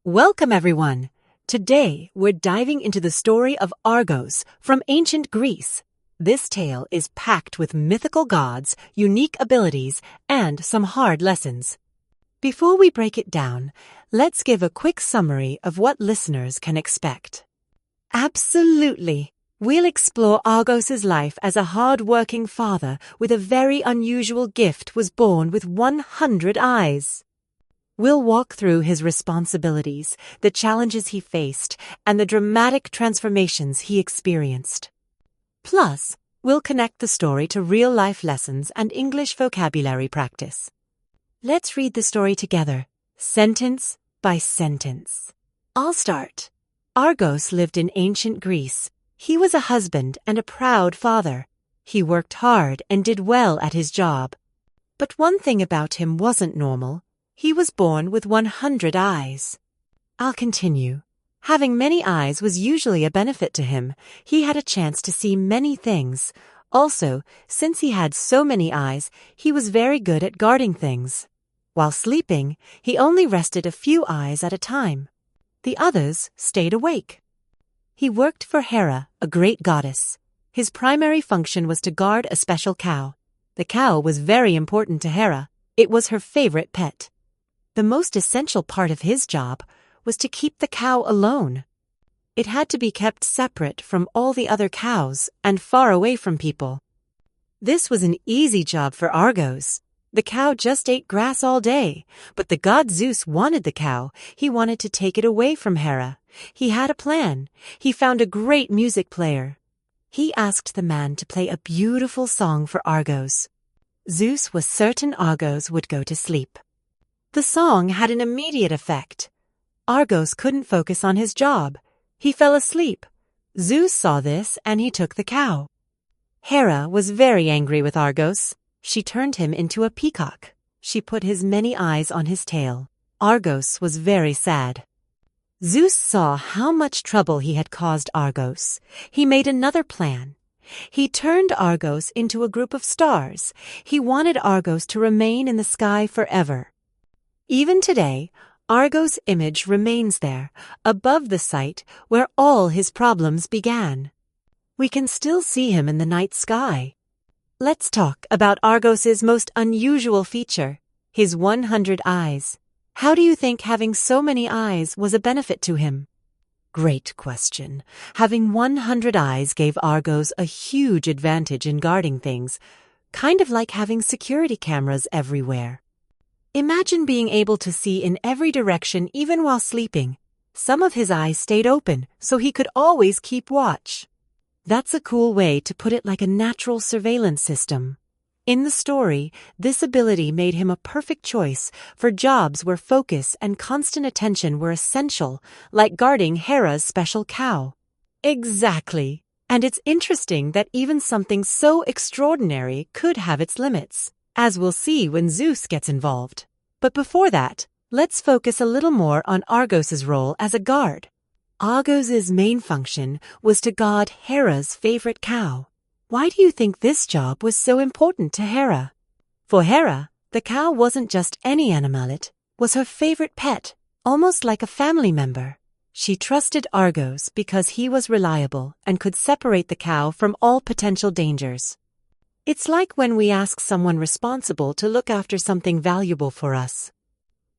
Welcome, everyone. Today, we're diving into the story of Argos from ancient Greece. This tale is packed with mythical gods, unique abilities, and some hard lessons. Before we break it down, let's give a quick summary of what listeners can expect. Absolutely. We'll explore Argos's life as a hard-working father with a very unusual gift was born with 100 eyes. We'll walk through his responsibilities, the challenges he faced, and the dramatic transformations he experienced. Plus, we'll connect the story to real-life lessons and English vocabulary practice. Let's read the story together, sentence by sentence. I'll start. Argos lived in ancient Greece. He was a husband and a proud father. He worked hard and did well at his job. But one thing about him wasn't normal. He was born with 100 eyes. I'll continue. Having many eyes was usually a benefit to him. He had a chance to see many things. Also, since he had so many eyes, he was very good at guarding things. While sleeping, he only rested a few eyes at a time. The others stayed awake. He worked for Hera, a great goddess. His primary function was to guard a special cow. The cow was very important to Hera. It was her favorite pet. The most essential part of his job was to keep the cow alone. It had to be kept separate from all the other cows and far away from people. This was an easy job for Argos. The cow just ate grass all day, but the god Zeus wanted the cow. He wanted to take it away from Hera. He had a plan. He found a great music player. He asked the man to play a beautiful song for Argos. Zeus was certain Argos would go to sleep. The song had an immediate effect. Argos couldn't focus on his job. He fell asleep. Zeus saw this and he took the cow. Hera was very angry with Argos. She turned him into a peacock. She put his many eyes on his tail. Argos was very sad. Zeus saw how much trouble he had caused Argos. He made another plan. He turned Argos into a group of stars. He wanted Argos to remain in the sky forever. Even today, Argos' image remains there, above the site where all his problems began. We can still see him in the night sky. Let's talk about Argos's most unusual feature, his 100 eyes. How do you think having so many eyes was a benefit to him? Great question. Having 100 eyes gave Argos a huge advantage in guarding things, kind of like having security cameras everywhere. Imagine being able to see in every direction even while sleeping. Some of his eyes stayed open, so he could always keep watch. That's a cool way to put it, like a natural surveillance system. In the story, this ability made him a perfect choice for jobs where focus and constant attention were essential, like guarding Hera's special cow. Exactly. And it's interesting that even something so extraordinary could have its limits, as we'll see when Zeus gets involved. But before that, let's focus a little more on Argos's role as a guard. Argos's main function was to guard Hera's favorite cow. Why do you think this job was so important to Hera? For Hera, the cow wasn't just any animal, it was her favorite pet, almost like a family member. She trusted Argos because he was reliable and could separate the cow from all potential dangers. It's like when we ask someone responsible to look after something valuable for us.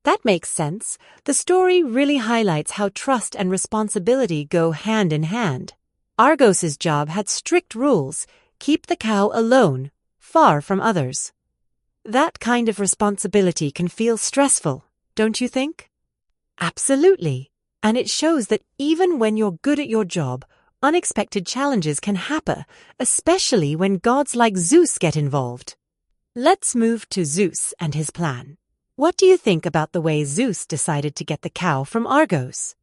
That makes sense. The story really highlights how trust and responsibility go hand in hand. Argos's job had strict rules. Keep the cow alone, far from others. That kind of responsibility can feel stressful, don't you think? Absolutely. And it shows that even when you're good at your job, unexpected challenges can happen, especially when gods like Zeus get involved. Let's move to Zeus and his plan. What do you think about the way Zeus decided to get the cow from Argos?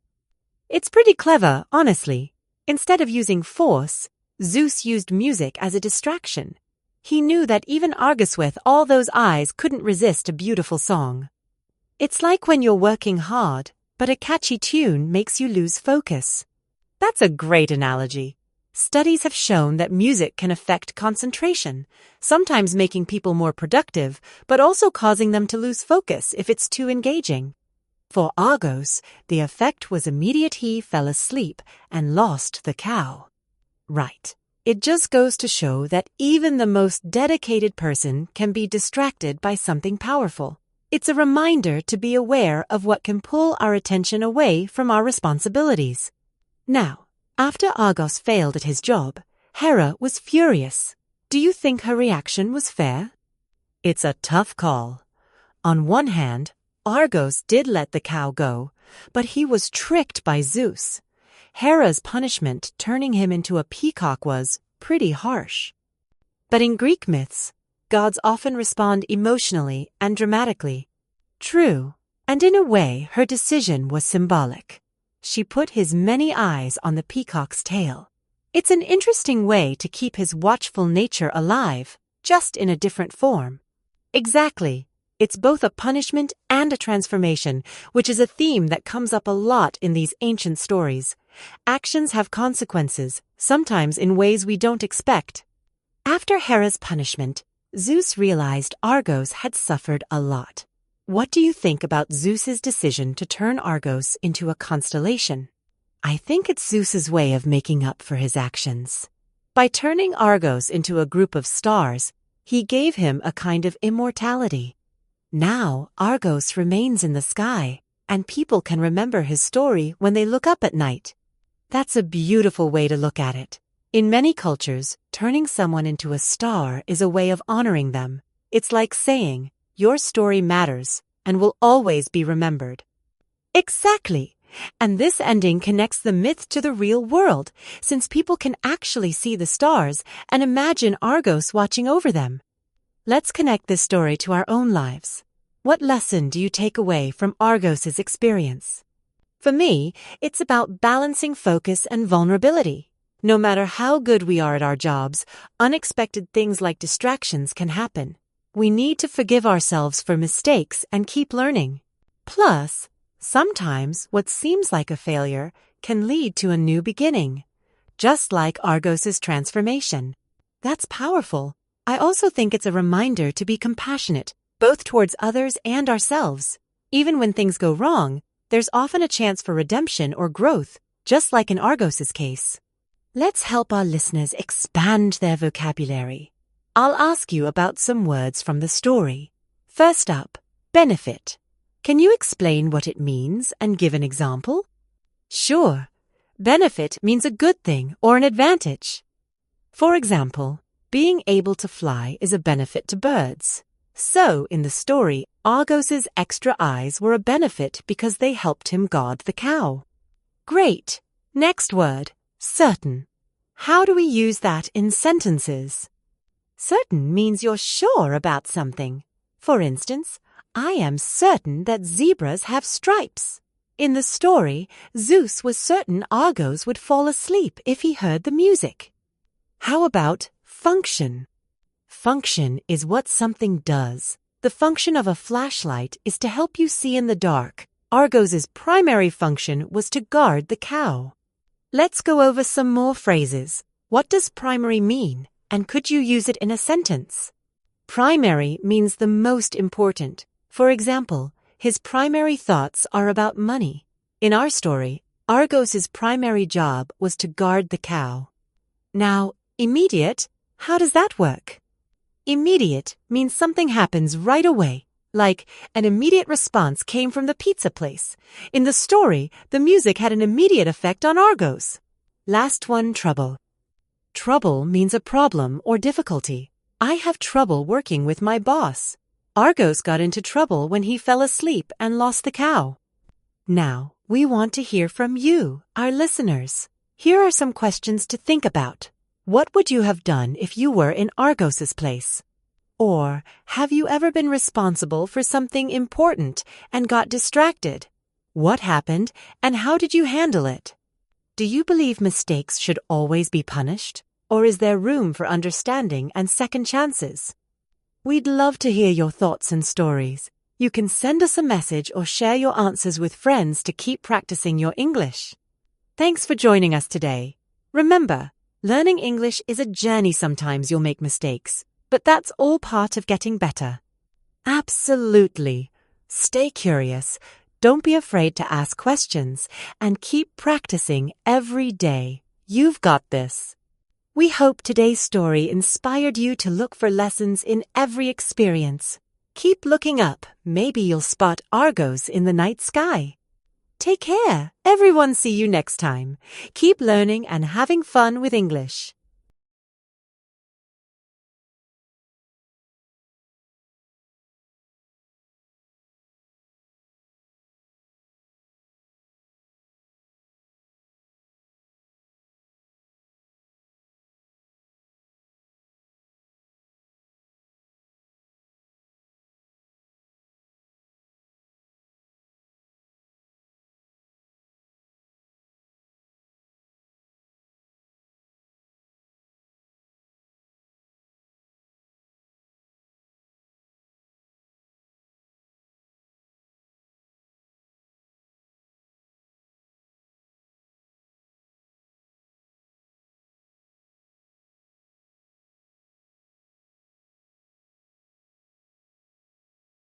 It's pretty clever, honestly. Instead of using force, Zeus used music as a distraction. He knew that even Argos with all those eyes couldn't resist a beautiful song. It's like when you're working hard, but a catchy tune makes you lose focus. That's a great analogy. Studies have shown that music can affect concentration, sometimes making people more productive, but also causing them to lose focus if it's too engaging. For Argos, the effect was immediate. He fell asleep and lost the cow. Right. It just goes to show that even the most dedicated person can be distracted by something powerful. It's a reminder to be aware of what can pull our attention away from our responsibilities. Now, after Argos failed at his job, Hera was furious. Do you think her reaction was fair? It's a tough call. On one hand, Argos did let the cow go, but he was tricked by Zeus. Hera's punishment, turning him into a peacock, was pretty harsh. But in Greek myths, gods often respond emotionally and dramatically. True, and in a way her decision was symbolic. She put his many eyes on the peacock's tail. It's an interesting way to keep his watchful nature alive, just in a different form. Exactly. It's both a punishment and a transformation, which is a theme that comes up a lot in these ancient stories. Actions have consequences, sometimes in ways we don't expect. After Hera's punishment, Zeus realized Argos had suffered a lot. What do you think about Zeus's decision to turn Argos into a constellation? I think it's Zeus's way of making up for his actions. By turning Argos into a group of stars, he gave him a kind of immortality. Now Argos remains in the sky, and people can remember his story when they look up at night. That's a beautiful way to look at it. In many cultures, turning someone into a star is a way of honoring them. It's like saying, your story matters and will always be remembered. Exactly. And this ending connects the myth to the real world, since people can actually see the stars and imagine Argos watching over them. Let's connect this story to our own lives. What lesson do you take away from Argos's experience? For me, it's about balancing focus and vulnerability. No matter how good we are at our jobs, unexpected things like distractions can happen. We need to forgive ourselves for mistakes and keep learning. Plus, sometimes what seems like a failure can lead to a new beginning, just like Argos's transformation. That's powerful. I also think it's a reminder to be compassionate, both towards others and ourselves. Even when things go wrong, there's often a chance for redemption or growth, just like in Argos's case. Let's help our listeners expand their vocabulary. I'll ask you about some words from the story. First up, benefit. Can you explain what it means and give an example? Sure. Benefit means a good thing or an advantage. For example, being able to fly is a benefit to birds. So, in the story, Argos's extra eyes were a benefit because they helped him guard the cow. Great! Next word, certain. How do we use that in sentences? Certain means you're sure about something. For instance, I am certain that zebras have stripes. In the story, Zeus was certain Argos would fall asleep if he heard the music. How about function? Function is what something does. The function of a flashlight is to help you see in the dark. Argos's primary function was to guard the cow. Let's go over some more phrases. What does primary mean, and could you use it in a sentence? Primary means the most important. For example, his primary thoughts are about money. In our story, Argos's primary job was to guard the cow. Now, immediate, how does that work? Immediate means something happens right away, like an immediate response came from the pizza place. In the story, the music had an immediate effect on Argos. Last one, trouble. Trouble means a problem or difficulty. I have trouble working with my boss. Argos got into trouble when he fell asleep and lost the cow. Now, we want to hear from you, our listeners. Here are some questions to think about. What would you have done if you were in Argos's place? Or, have you ever been responsible for something important and got distracted? What happened and how did you handle it? Do you believe mistakes should always be punished? Or is there room for understanding and second chances? We'd love to hear your thoughts and stories. You can send us a message or share your answers with friends to keep practicing your English. Thanks for joining us today. Remember, learning English is a journey. Sometimes you'll make mistakes, but that's all part of getting better. Absolutely. Stay curious, Don't be afraid to ask questions and keep practicing every day. You've got this. We hope today's story inspired you to look for lessons in every experience. Keep looking up. Maybe you'll spot Argos in the night sky. Take care. Everyone, see you next time. Keep learning and having fun with English.